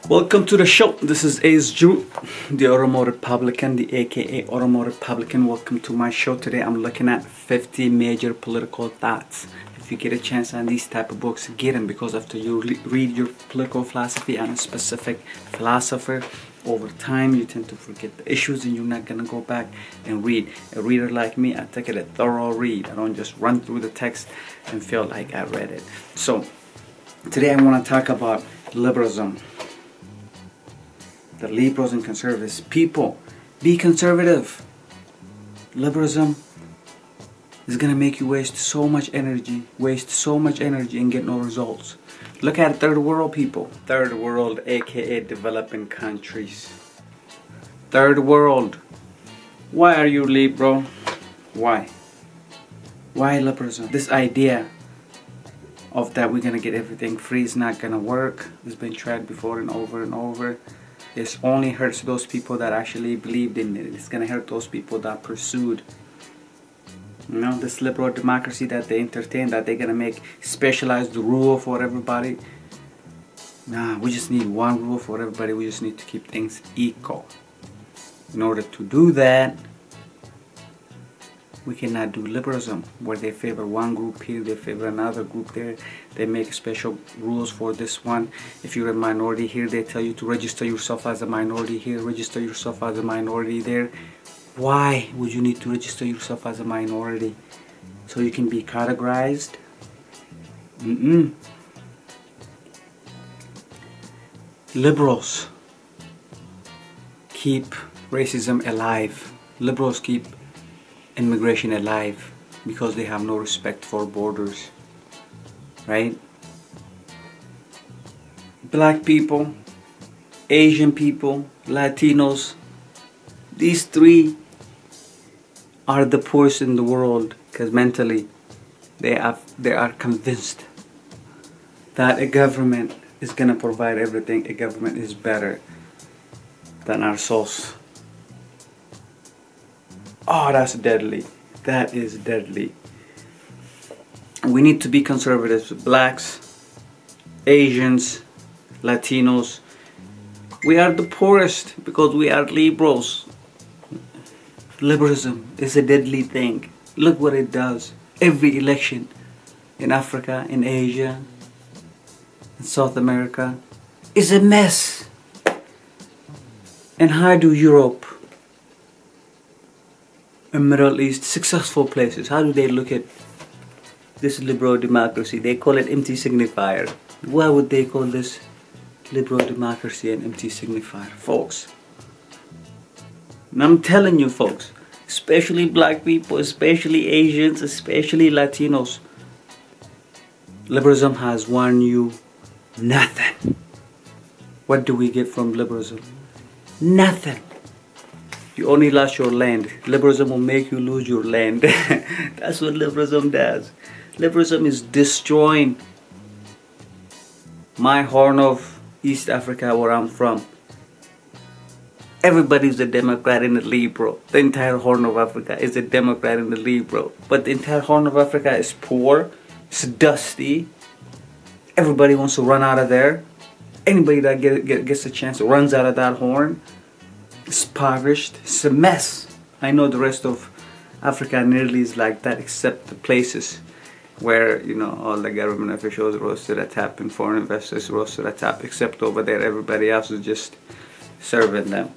Welcome to the show. This is Ace Jew, the Oromo Republican, the aka Oromo Republican. Welcome to my show. Today I'm looking at 50 major political thoughts. If you get a chance on these type of books, get them, because after you read your political philosophy on a specific philosopher, over time you tend to forget the issues and you're not gonna go back and read. A reader like me, I take it a thorough read. I don't just run through the text and feel like I read it. So today I want to talk about liberalism. The liberals and conservatives. People, be conservative. Liberalism is gonna make you waste so much energy and get no results. Look at third world people. Third world, aka developing countries. Third world. Why are you liberal? Why? Why liberalism? This idea of that we're gonna get everything free is not gonna work. It's been tried before and over and over. This only hurts those people that actually believed in it. It's gonna hurt those people that pursued, you know, this liberal democracy that they entertain, that they're gonna make specialized rule for everybody. Nah, we just need one rule for everybody. We just need to keep things equal. In order to do that, we cannot do liberalism where they favor one group here, they favor another group there. They make special rules for this one. If you're a minority here, they tell you to register yourself as a minority here, register yourself as a minority there. Why would you need to register yourself as a minority? So you can be categorized? Liberals keep racism alive. Liberals keep immigration alive because they have no respect for borders, right? Black people, Asian people, Latinos, these three are the poorest in the world because mentally they are convinced that a government is gonna provide everything. A government is better than ourselves. Oh, that's deadly. That is deadly. We need to be conservatives. Blacks, Asians, Latinos. We are the poorest because we are liberals. Liberalism is a deadly thing. Look what it does. Every election in Africa, in Asia, in South America is a mess. And how do Europe and Middle East, successful places, how do they look at this liberal democracy? They call it empty signifier. Why would they call this liberal democracy an empty signifier? Folks, and I'm telling you folks, especially black people, especially Asians, especially Latinos, liberalism has won you nothing. What do we get from liberalism? Nothing. You only lost your land. Liberalism will make you lose your land. That's what liberalism does. Liberalism is destroying my horn of East Africa, where I'm from. Everybody's a Democrat and a liberal. The entire horn of Africa is a Democrat and a liberal. But the entire horn of Africa is poor. It's dusty. Everybody wants to run out of there. Anybody that gets a chance runs out of that horn. It's impoverished. It's a mess. I know the rest of Africa nearly is like that, except the places where, you know, all the government officials rose to the top and foreign investors rose to the top. Except over there, everybody else is just serving them.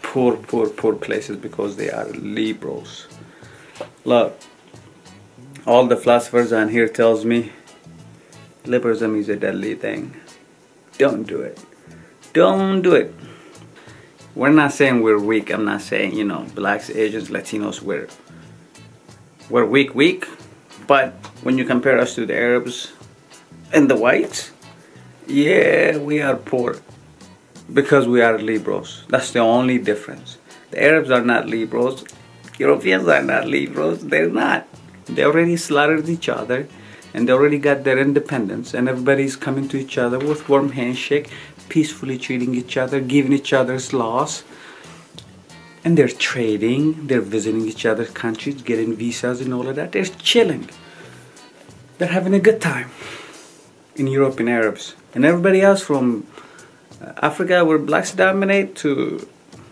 Poor places because they are liberals. Look, all the philosophers on here tells me liberalism is a deadly thing. Don't do it. Don't do it. We're not saying we're weak. I'm not saying, you know, blacks, Asians, Latinos, we're weak. But when you compare us to the Arabs and the whites, yeah, we are poor because we are liberals. That's the only difference. The Arabs are not liberals. Europeans are not liberals. They're not. They already slaughtered each other and they already got their independence, and everybody's coming to each other with warm handshake, peacefully treating each other, giving each other's laws, and they're trading, they're visiting each other's countries, getting visas and all of that. They're chilling. They're having a good time in European Arabs. And everybody else from Africa where blacks dominate, to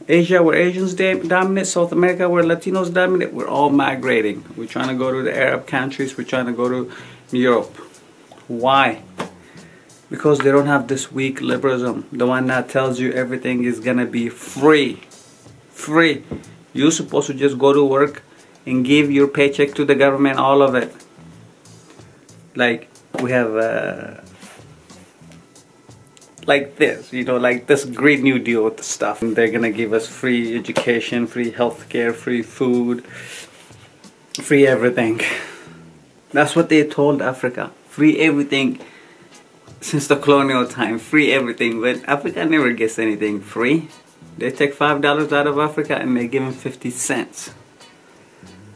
Asia where Asians dominate, South America where Latinos dominate. We're all migrating. We're trying to go to the Arab countries. We're trying to go to Europe. Why? Because they don't have this weak liberalism, the one that tells you everything is gonna be free. Free. You're supposed to just go to work and give your paycheck to the government, all of it. Like we have like this, you know, like this Green New Deal stuff. And they're gonna give us free education, free healthcare, free food, free everything. That's what they told Africa. Free everything. Since the colonial time, free everything, but Africa never gets anything free. They take $5 out of Africa and they give them 50 cents.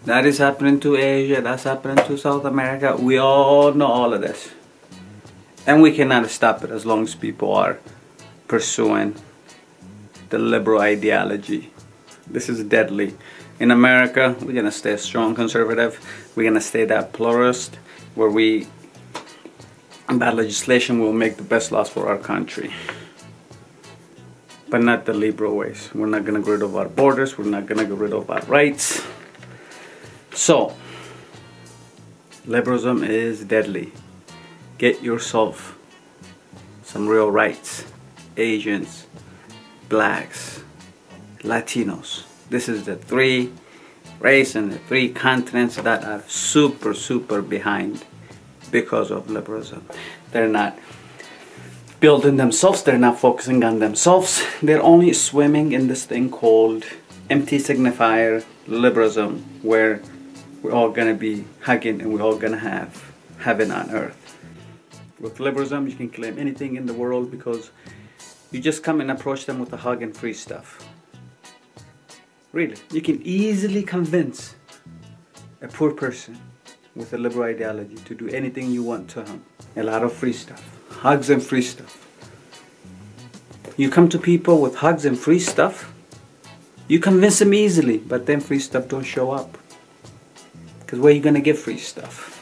That is happening to Asia, that's happening to South America. We all know all of this. And we cannot stop it as long as people are pursuing the liberal ideology. This is deadly. In America, we're gonna stay strong conservative. We're gonna stay that pluralist, where bad legislation will make the best laws for our country, but not the liberal ways. We're not gonna get rid of our borders. We're not gonna get rid of our rights. So liberalism is deadly. Get yourself some real rights. Asians, blacks, Latinos. This is the 3 races and the 3 continents that are super behind because of liberalism. They're not building themselves, they're not focusing on themselves, they're only swimming in this thing called empty signifier liberalism, where we're all gonna be hugging and we're all gonna have heaven on earth. With liberalism, you can claim anything in the world because you just come and approach them with a hug and free stuff. Really, you can easily convince a poor person with a liberal ideology to do anything you want to him. A lot of free stuff. Hugs and free stuff. You come to people with hugs and free stuff, you convince them easily, but then free stuff don't show up. Because where are you going to get free stuff?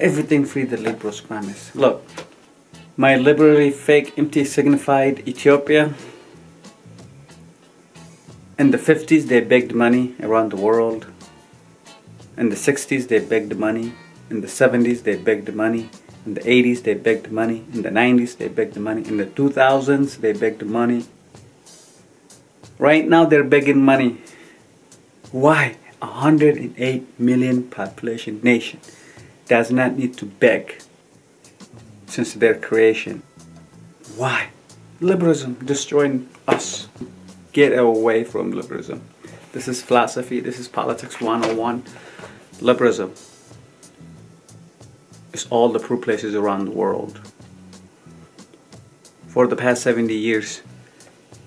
Everything free, the liberals promise. Look, my liberally fake empty signified Ethiopia. In the 50s they begged money around the world. In the 60s they begged money. In the 70s they begged money. In the 80s they begged money. In the 90s they begged money. In the 2000s they begged money. Right now they're begging money. Why? 108 million population nation does not need to beg since their creation. Why? Liberalism destroying us. Get away from liberalism. This is philosophy, this is politics 101. Liberalism is all the poor places around the world. For the past 70 years,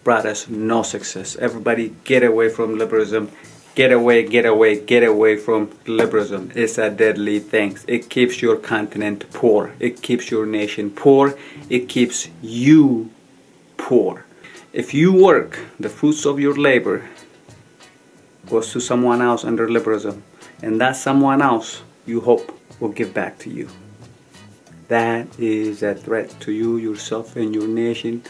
brought us no success. Everybody get away from liberalism. Get away, get away, get away from liberalism. It's a deadly thing. It keeps your continent poor. It keeps your nation poor. It keeps you poor. If you work, the fruits of your labor goes to someone else under liberalism. And that someone else, you hope, will give back to you. That is a threat to you, yourself, and your nation.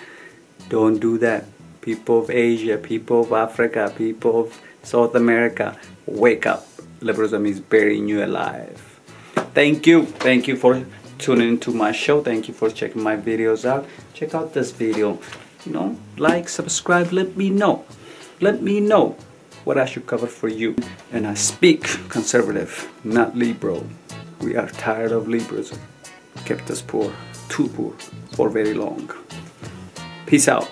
Don't do that. People of Asia, people of Africa, people of South America, wake up. Liberalism is burying you alive. Thank you. Thank you for tuning into my show. Thank you for checking my videos out. Check out this video. You know, like, subscribe, let me know. Let me know what I should cover for you. And I speak conservative, not liberal. We are tired of liberalism. Kept us poor, too poor, for very long. Peace out.